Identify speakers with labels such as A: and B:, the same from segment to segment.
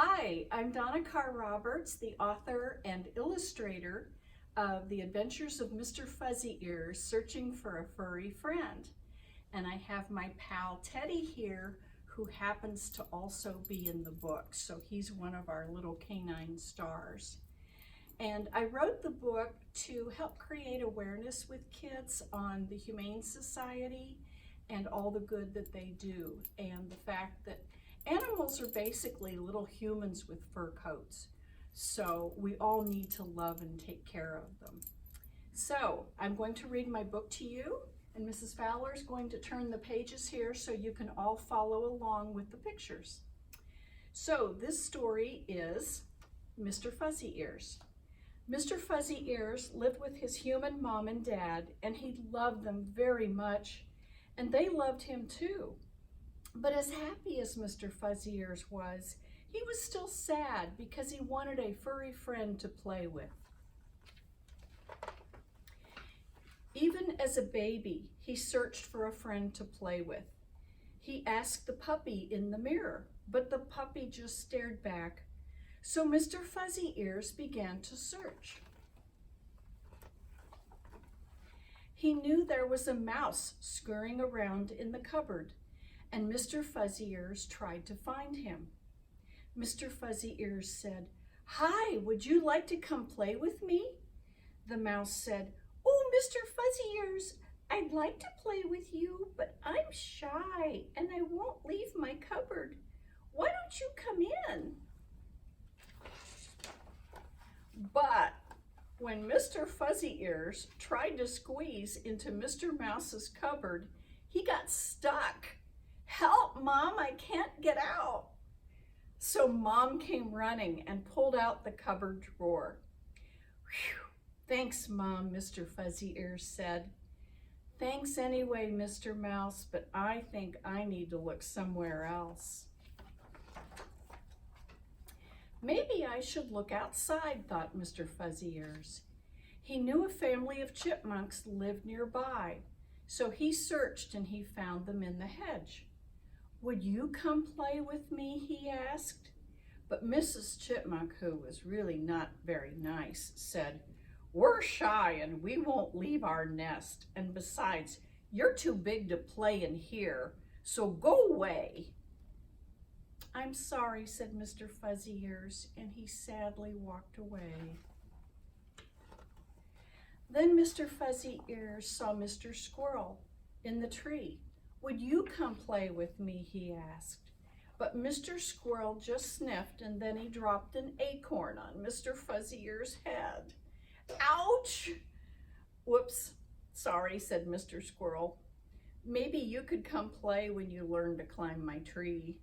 A: Hi, I'm Donna Carr Roberts, the author and illustrator of The Adventures of Mr. Fuzzy Ears Searching for a Furry Friend. And I have my pal Teddy here, who happens to also be in the book. So he's one of our little canine stars. And I wrote the book to help create awareness with kids on the Humane Society and all the good that they do, and the fact that animals are basically little humans with fur coats. So we all need to love and take care of them. So I'm going to read my book to you, and Mrs. Fowler is going to turn the pages here so you can all follow along with the pictures. So this story is Mr. Fuzzy Ears. Mr. Fuzzy Ears lived with his human mom and dad, and he loved them very much, and they loved him too. But as happy as Mr. Fuzzy Ears was, he was still sad because he wanted a furry friend to play with. Even as a baby, he searched for a friend to play with. He asked the puppy in the mirror, but the puppy just stared back. So Mr. Fuzzy Ears began to search. He knew there was a mouse scurrying around in the cupboard, and Mr. Fuzzy Ears tried to find him. Mr. Fuzzy Ears said, "Hi, would you like to come play with me?" The mouse said, "Oh, Mr. Fuzzy Ears, I'd like to play with you, but I'm shy and I won't leave my cupboard. Why don't you come in?" But when Mr. Fuzzy Ears tried to squeeze into Mr. Mouse's cupboard, he got stuck. "Help, Mom, I can't get out." So Mom came running and pulled out the cupboard drawer. "Whew, thanks, Mom," Mr. Fuzzy Ears said. "Thanks anyway, Mr. Mouse, but I think I need to look somewhere else." Maybe I should look outside, thought Mr. Fuzzy Ears. He knew a family of chipmunks lived nearby, so he searched and he found them in the hedge. "Would you come play with me?" he asked. But Mrs. Chipmunk, who was really not very nice, said, "We're shy and we won't leave our nest. And besides, you're too big to play in here, so go away." "I'm sorry," said Mr. Fuzzy Ears, and he sadly walked away. Then Mr. Fuzzy Ears saw Mr. Squirrel in the tree. "Would you come play with me?" he asked. But Mr. Squirrel just sniffed, and then he dropped an acorn on Mr. Fuzzy Ears' head. "Ouch!" "Whoops, sorry," said Mr. Squirrel. "Maybe you could come play when you learn to climb my tree."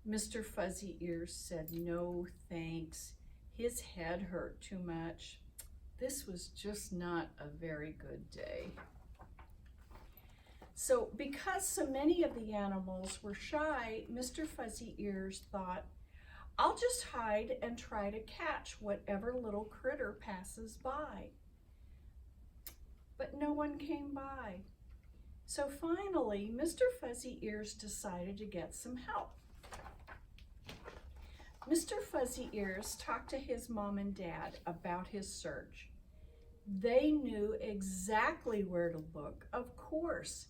A: Mr. Fuzzy Ears said no thanks. His head hurt too much. This was just not a very good day. So because so many of the animals were shy, Mr. Fuzzy Ears thought, "I'll just hide and try to catch whatever little critter passes by." But no one came by. So finally, Mr. Fuzzy Ears decided to get some help. Mr. Fuzzy Ears talked to his mom and dad about his search. They knew exactly where to look, of course.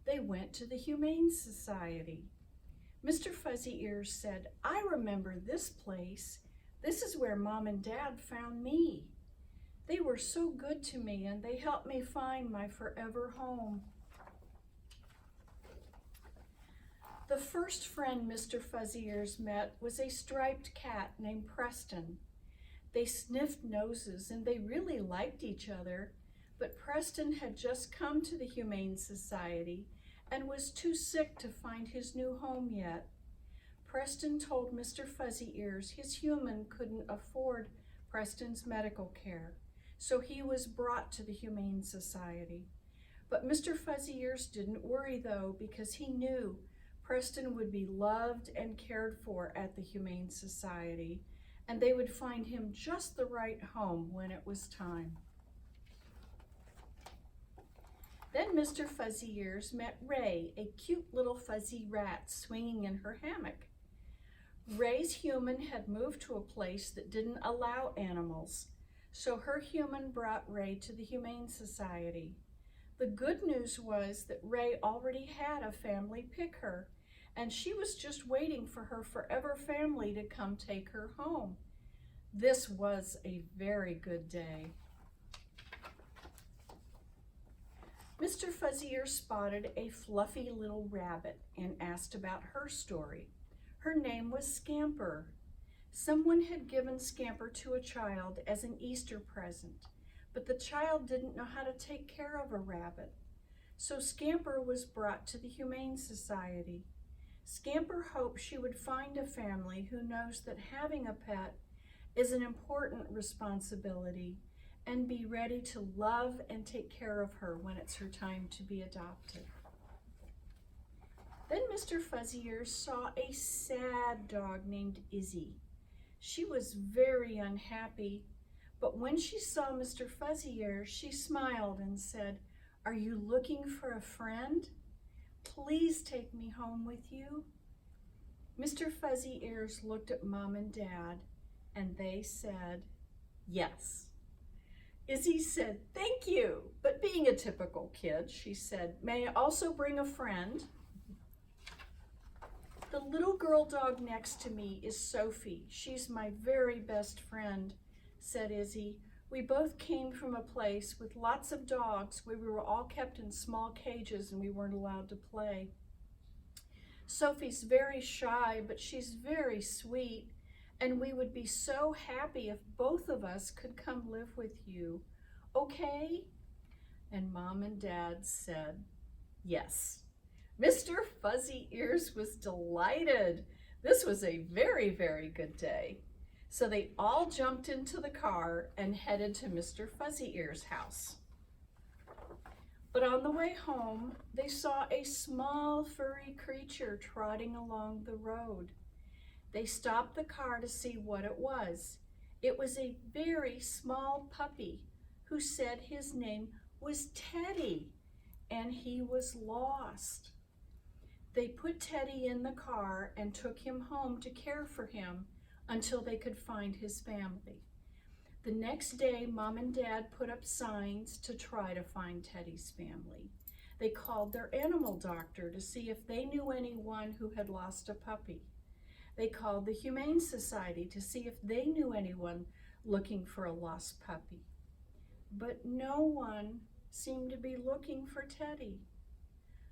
A: They went to the Humane Society. Mr. Fuzzy Ears said, "I remember this place. This is where Mom and Dad found me. They were so good to me and they helped me find my forever home." The first friend Mr. Fuzzy Ears met was a striped cat named Preston. They sniffed noses and they really liked each other, but Preston had just come to the Humane Society and was too sick to find his new home yet. Preston told Mr. Fuzzy Ears his human couldn't afford Preston's medical care, so he was brought to the Humane Society. But Mr. Fuzzy Ears didn't worry though, because he knew Preston would be loved and cared for at the Humane Society, and they would find him just the right home when it was time. Then Mr. Fuzzy Ears met Ray, a cute little fuzzy rat swinging in her hammock. Ray's human had moved to a place that didn't allow animals, so her human brought Ray to the Humane Society. The good news was that Ray already had a family pick her, and she was just waiting for her forever family to come take her home. This was a very good day. Mr. Fuzzy Ears spotted a fluffy little rabbit and asked about her story. Her name was Scamper. Someone had given Scamper to a child as an Easter present, but the child didn't know how to take care of a rabbit. So Scamper was brought to the Humane Society. Scamper hoped she would find a family who knows that having a pet is an important responsibility and be ready to love and take care of her when it's her time to be adopted. Then Mr. Fuzzy Ears saw a sad dog named Izzy. She was very unhappy, but when she saw Mr. Fuzzy Ears, she smiled and said, "Are you looking for a friend? Please take me home with you." Mr. Fuzzy Ears looked at Mom and Dad, and they said, "Yes." Izzy said, "Thank you," but being a typical kid, she said, "May I also bring a friend?" "The little girl dog next to me is Sophie. She's my very best friend," said Izzy. "We both came from a place with lots of dogs where we were all kept in small cages and we weren't allowed to play. Sophie's very shy, but she's very sweet, and we would be so happy if both of us could come live with you. Okay?" And Mom and Dad said, "Yes." Mr. Fuzzy Ears was delighted. This was a very, very good day. So they all jumped into the car and headed to Mr. Fuzzy Ears' house. But on the way home, they saw a small furry creature trotting along the road. They stopped the car to see what it was. It was a very small puppy who said his name was Teddy, and he was lost. They put Teddy in the car and took him home to care for him until they could find his family. The next day, Mom and Dad put up signs to try to find Teddy's family. They called their animal doctor to see if they knew anyone who had lost a puppy. They called the Humane Society to see if they knew anyone looking for a lost puppy. But no one seemed to be looking for Teddy.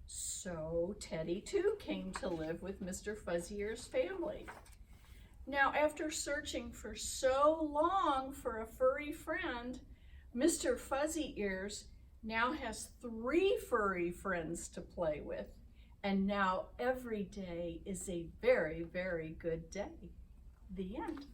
A: So Teddy too came to live with Mr. Fuzzy Ears' family. Now, after searching for so long for a furry friend, Mr. Fuzzy Ears now has 3 furry friends to play with. And now every day is a very, very good day. The end.